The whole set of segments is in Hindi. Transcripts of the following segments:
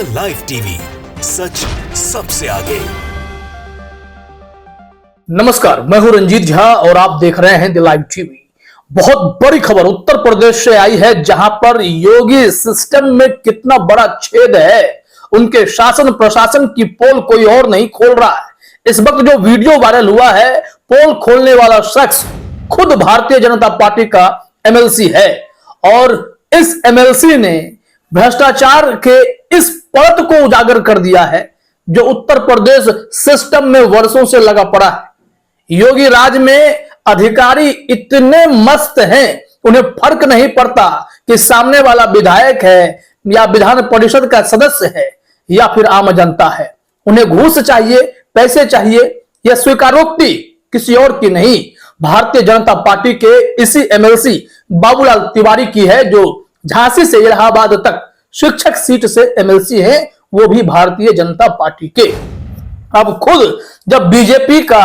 द लाइव टीवी, सच सबसे आगे। नमस्कार, मैं हूं रंजीत झा और आप देख रहे हैं द लाइव टीवी। बहुत बड़ी खबर उत्तर प्रदेश से आई है, जहां पर योगी सिस्टम में कितना बड़ा छेद है। उनके शासन प्रशासन की पोल कोई और नहीं खोल रहा है। इस वक्त जो वीडियो वायरल हुआ है, पोल खोलने वाला शख्स खुद भारतीय जनता पार्टी का एमएलसी है और इस एमएलसी ने भ्रष्टाचार के इस परत को उजागर कर दिया है जो उत्तर प्रदेश सिस्टम में वर्षों से लगा पड़ा है। योगी राज में अधिकारी इतने मस्त हैं, उन्हें फर्क नहीं पड़ता कि सामने वाला विधायक है या विधान परिषद का सदस्य है या फिर आम जनता है। उन्हें घूस चाहिए, पैसे चाहिए, यह स्वीकारोक्ति किसी और की नहीं, भारतीय जनता पार्टी के इसी एमएलसी बाबूलाल तिवारी की है, जो झांसी से इलाहाबाद तक शिक्षक सीट से एमएलसी है, वो भी भारतीय जनता पार्टी के। अब खुद जब बीजेपी का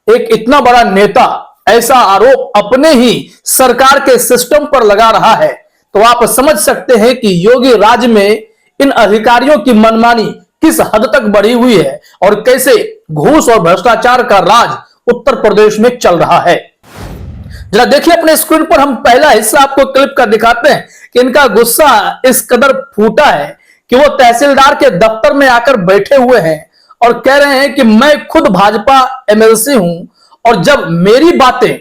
एक इतना बड़ा नेता ऐसा आरोप अपने ही सरकार के सिस्टम पर लगा रहा है, तो आप समझ सकते हैं कि योगी राज में इन अधिकारियों की मनमानी किस हद तक बढ़ी हुई है और कैसे घूस और भ्रष्टाचार का राज उत्तर प्रदेश में चल रहा है। जरा देखिए अपने स्क्रीन पर, हम पहला हिस्सा आपको क्लिप कर दिखाते हैं कि इनका गुस्सा इस कदर फूटा है कि वो तहसीलदार के दफ्तर में आकर बैठे हुए हैं और कह रहे हैं कि मैं खुद भाजपा एमएलसी हूं और जब मेरी बातें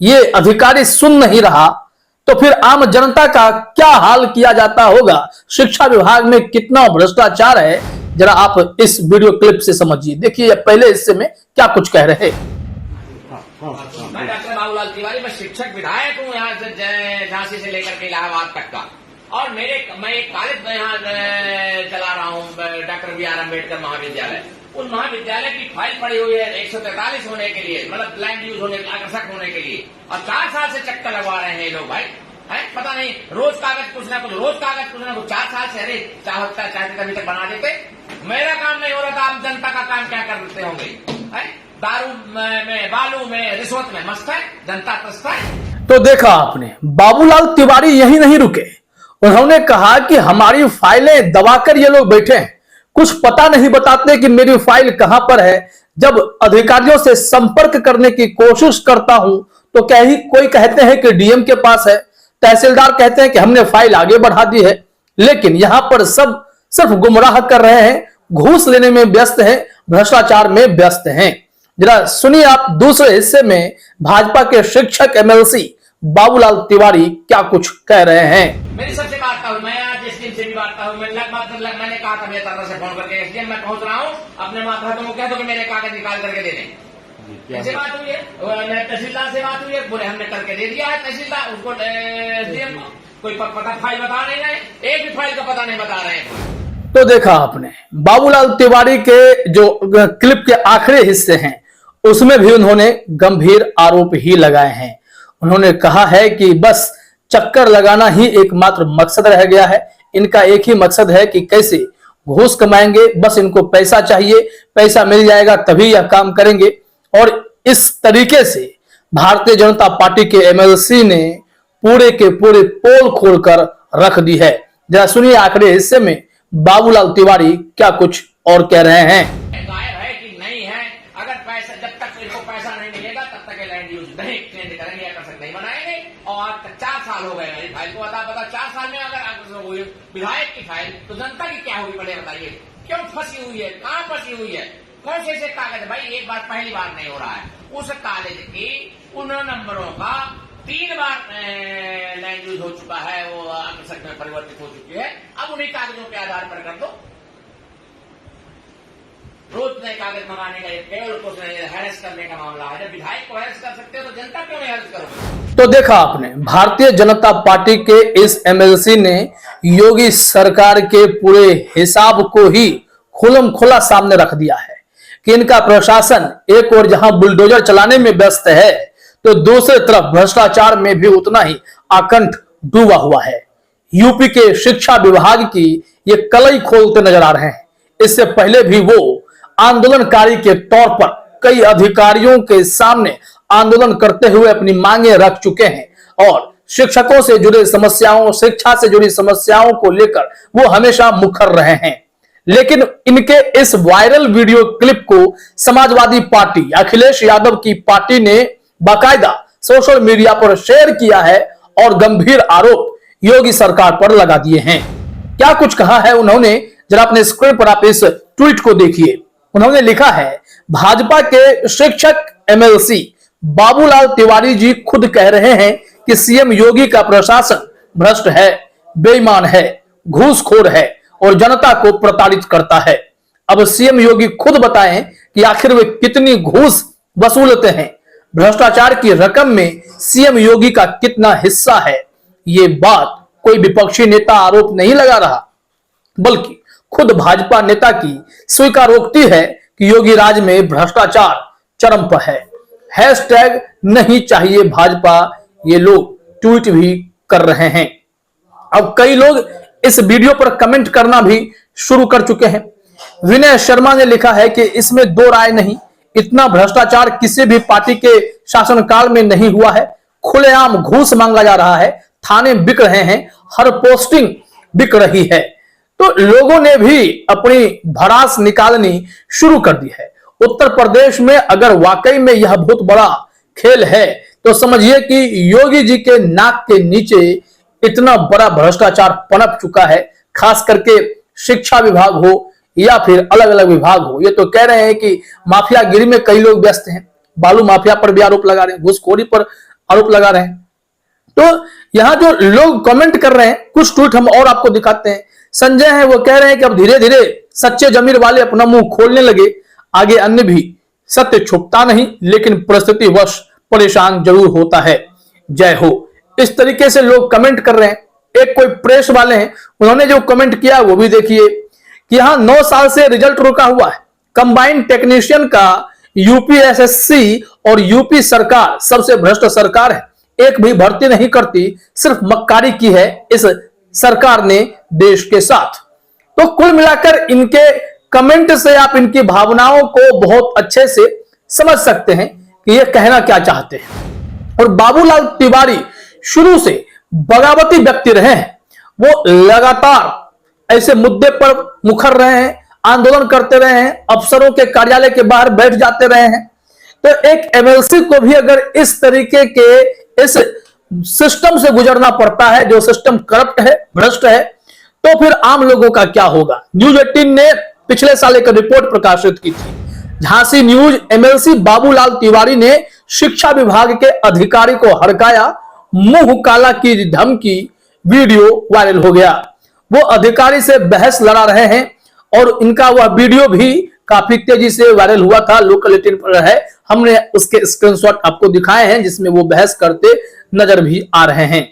ये अधिकारी सुन नहीं रहा तो फिर आम जनता का क्या हाल किया जाता होगा। शिक्षा विभाग में कितना भ्रष्टाचार है, जरा आप इस वीडियो क्लिप से समझिए। देखिए पहले हिस्से में क्या कुछ कह रहे हैं। मैं डॉक्टर बाबूलाल तिवारी, मैं शिक्षक विधायक हूँ यहाँ से झांसी से लेकर के इलाहाबाद तक का, और मैं एक कॉलेज यहाँ चला रहा हूँ, डॉक्टर बी आर अम्बेडकर महाविद्यालय। उन महाविद्यालय की फाइल पड़ी हुई है 143 होने के लिए, मतलब ब्लाइंड यूज होने, आकर्षक होने के लिए, और 4 साल से चक्कर लगवा रहे हैं ये लोग भाई। है पता नहीं, रोज कागज कुछ ना कुछ, 4 साल से। अरे चाहते तभी तक बना देते। मेरा काम नहीं हो रहा था, आप जनता का काम क्या कर देते होंगे। दारू में, बालू में, रिश्वत में मस्त है जनता, त्रस्त है। तो देखा आपने, बाबूलाल तिवारी यही नहीं रुके, उन्होंने कहा कि हमारी फाइलें दबाकर ये लोग बैठे हैं, कुछ पता नहीं बताते कि मेरी फाइल कहां पर है। जब अधिकारियों से संपर्क करने की कोशिश करता हूं तो कोई कहते हैं कि डीएम के पास है, तहसीलदार कहते हैं कि हमने फाइल आगे बढ़ा दी है, लेकिन यहां पर सब सिर्फ गुमराह कर रहे हैं, घूस लेने में व्यस्त हैं, भ्रष्टाचार में व्यस्त हैं। जरा सुनिए आप दूसरे हिस्से में भाजपा के शिक्षक एमएलसी बाबूलाल तिवारी क्या कुछ कह रहे हैं। मेरी सबसे बात हुई, मैं आज एसडीएम से भी बात हुई, मैंने कहा था मेरे तरफ से फोन करके एसडीएम मैं पहुंच रहा हूँ, अपने मातहतों को कह दो कि मेरे कागज निकाल करके दे दें। ऐसे बात हुई है, तहसीलदार से बात हुई है, बोले हमने करके दे दिया है तहसीलदार, उसको एसडीएम कोई पता फाइल बता नहीं रहे, एक भी फाइल का पता नहीं बता रहे हैं। तो देखा आपने, बाबूलाल तिवारी के जो क्लिप के आखिरी हिस्से हैं उसमें भी उन्होंने गंभीर आरोप ही लगाए हैं। उन्होंने कहा है कि बस चक्कर लगाना ही एकमात्र मकसद रह गया है। इनका एक ही मकसद है कि कैसे घूस कमाएंगे, बस इनको पैसा चाहिए, पैसा मिल जाएगा तभी यह काम करेंगे। और इस तरीके से भारतीय जनता पार्टी के एमएलसी ने पूरे के पूरे पोल खोलकर रख दी है। जरा सुनिए आखिरी हिस्से में बाबूलाल तिवारी क्या कुछ और कह रहे हैं। गायब है कि नहीं है, अगर पैसा, जब तक इनको पैसा नहीं मिलेगा तब तक लैंड यूज नहीं चेंज करेंगे, आकर्षक नहीं बनाएंगे। और आज तक 4 साल हो गए मेरी फाइल को, बता 4 साल में अगर विधायक की फाइल तो जनता की क्या होगी, बड़े बताइए। क्यों फंसी हुई है, कहाँ फंसी हुई है, कौन से कागज है भाई। एक बार पहली बार नहीं हो रहा है, उस कॉलेज की उन नंबरों का 3 बार लैंड यूज हो चुका है, वो आकर्षक में परिवर्तित हो चुकी है। अब उन्हीं कागजों के आधार पर कर दो, रोज नए कागज मंगाने का केवल कुछ नहीं, हैरेस करने का मामला है। जब विधायक को हैरेस कर सकते हो तो जनता क्यों नहीं हैरेस करोगे। तो देखा आपने, भारतीय जनता पार्टी के इस एमएलसी ने योगी सरकार के पूरे हिसाब को ही खुलम खुला सामने रख दिया है कि इनका प्रशासन एक और जहां बुलडोजर चलाने में व्यस्त है तो दूसरी तरफ भ्रष्टाचार में भी उतना ही आकंठ डूबा हुआ है। यूपी के शिक्षा विभाग की ये कलई खोलते नजर आ रहे हैं। इससे पहले भी वो आंदोलनकारी के तौर पर कई अधिकारियों के सामने आंदोलन करते हुए अपनी मांगे रख चुके हैं और शिक्षकों से जुड़े समस्याओं, शिक्षा से जुड़ी समस्याओं को लेकर वो हमेशा मुखर रहे हैं। लेकिन इनके इस वायरल वीडियो क्लिप को समाजवादी पार्टी अखिलेश यादव की पार्टी ने बाकायदा सोशल मीडिया पर शेयर किया है और गंभीर आरोप योगी सरकार पर लगा दिए हैं। क्या कुछ कहा है उन्होंने, जरा अपने स्क्रीन पर आप इस ट्वीट को देखिए। उन्होंने लिखा है, भाजपा के शिक्षक एमएलसी बाबूलाल तिवारी जी खुद कह रहे हैं कि सीएम योगी का प्रशासन भ्रष्ट है, बेईमान है, घूसखोर है और जनता को प्रताड़ित करता है। अब सीएम योगी खुद बताएं कि आखिर वे कितनी घूस वसूलते हैं, भ्रष्टाचार की रकम में सीएम योगी का कितना हिस्सा है। ये बात कोई विपक्षी नेता आरोप नहीं लगा रहा, बल्कि खुद भाजपा नेता की स्वीकारोक्ति है कि योगी राज में भ्रष्टाचार चरम पर है। हैशटैग नहीं चाहिए भाजपा ये लोग ट्वीट भी कर रहे हैं। अब कई लोग इस वीडियो पर कमेंट करना भी शुरू कर चुके हैं। विनय शर्मा ने लिखा है कि इसमें दो राय नहीं, इतना भ्रष्टाचार किसी भी पार्टी के शासनकाल में नहीं हुआ है। खुलेआम घूस मांगा जा रहा है, थाने बिक रहे हैं, हर पोस्टिंग बिक रही है। तो लोगों ने भी अपनी भड़ास निकालनी शुरू कर दी है। उत्तर प्रदेश में अगर वाकई में यह बहुत बड़ा खेल है तो समझिए कि योगी जी के नाक के नीचे इतना बड़ा भ्रष्टाचार पनप चुका है। खास करके शिक्षा विभाग हो या फिर अलग अलग विभाग हो, ये तो कह रहे हैं कि माफियागिरी में कई लोग व्यस्त हैं। बालू माफिया पर भी आरोप लगा रहे हैं, घूसखोरी पर आरोप लगा रहे हैं। तो यहां जो लोग कमेंट कर रहे हैं, कुछ ट्वीट हम और आपको दिखाते हैं। संजय है, वो कह रहे हैं कि अब धीरे धीरे सच्चे जमीर वाले अपना मुंह खोलने लगे, आगे अन्य भी सत्य छुपता नहीं लेकिन परिस्थिति वश परेशान जरूर होता है। जय हो। इस तरीके से लोग कमेंट कर रहे हैं। एक कोई प्रेस वाले हैं, उन्होंने जो कमेंट किया वो भी देखिए कि यहां 9 साल से रिजल्ट रुका हुआ है। कंबाइंड टेक्नीशियन का यूपीएसएससी और यूपी सरकार सबसे भ्रष्ट सरकार है, एक भी भर्ती नहीं करती, सिर्फ मक्कारी की है इस सरकार ने देश के साथ। तो कुल मिलाकर इनके कमेंट से आप इनकी भावनाओं को बहुत अच्छे से समझ सकते हैं कि ये कहना क्या चाहते हैं। और बाबूलाल तिवारी शुरू से बगावती व्यक्ति रहे हैं, वो लगातार ऐसे मुद्दे पर मुखर रहे हैं, आंदोलन करते रहे हैं, अफसरों के कार्यालय के बाहर बैठ जाते रहे हैं। तो एक एमएलसी को भी अगर इस तरीके के इस सिस्टम से गुजरना पड़ता है जो सिस्टम करप्ट है, भ्रष्ट है, तो फिर आम लोगों का क्या होगा। न्यूज 18 ने पिछले साल एक रिपोर्ट प्रकाशित की थी। झांसी न्यूज एमएलसी बाबूलाल तिवारी ने शिक्षा विभाग के अधिकारी को हड़काया, मुंह काला की धमकी, वीडियो वायरल हो गया। वो अधिकारी से बहस लड़ा रहे हैं और इनका वह वीडियो भी काफी तेजी से वायरल हुआ था। लोकल 18 पर है, हमने उसके स्क्रीनशॉट आपको दिखाए हैं जिसमें वो बहस करते नजर भी आ रहे हैं।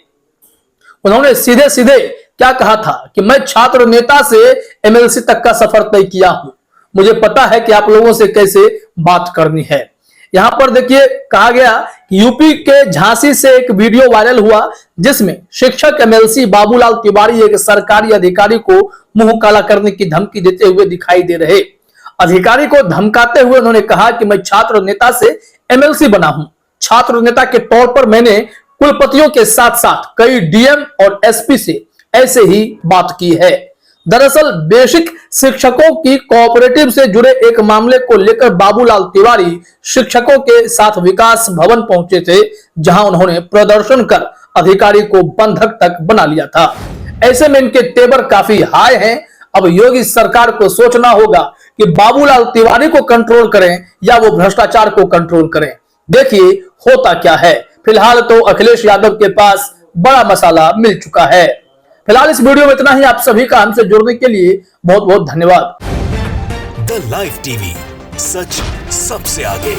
उन्होंने सीधे सीधे क्या कहा था कि मैं छात्र नेता से एमएलसी तक का सफर तय किया हूं, मुझे पता है कि आप लोगों से कैसे बात करनी है। यहां पर देखिए कहा गया कि यूपी के झांसी से एक वीडियो वायरल हुआ जिसमें शिक्षक एमएलसी बाबूलाल तिवारी एक सरकारी अधिकारी को मुंह काला करने की धमकी देते हुए दिखाई दे रहे। अधिकारी को धमकाते हुए उन्होंने कहा कि मैं छात्र नेता से एमएलसी बना हूं। छात्र नेता के तौर पर मैंने कुलपतियों के साथ साथ कई डीएम और एसपी से ऐसे ही बात की है। दरअसल बेसिक शिक्षकों की कोऑपरेटिव से जुड़े एक मामले को लेकर बाबूलाल तिवारी शिक्षकों के साथ विकास भवन पहुंचे थे, जहां उन्होंने प्रदर्शन कर अधिकारी को बंधक तक बना लिया था। ऐसे में इनके तेवर काफी हाई हैं। अब योगी सरकार को सोचना होगा कि बाबूलाल तिवारी को कंट्रोल करें या वो भ्रष्टाचार को कंट्रोल करें। देखिए होता क्या है। फिलहाल तो अखिलेश यादव के पास बड़ा मसाला मिल चुका है। फिलहाल इस वीडियो में इतना ही। आप सभी का हमसे जुड़ने के लिए बहुत बहुत धन्यवाद। द लाइव टीवी, सच सबसे आगे।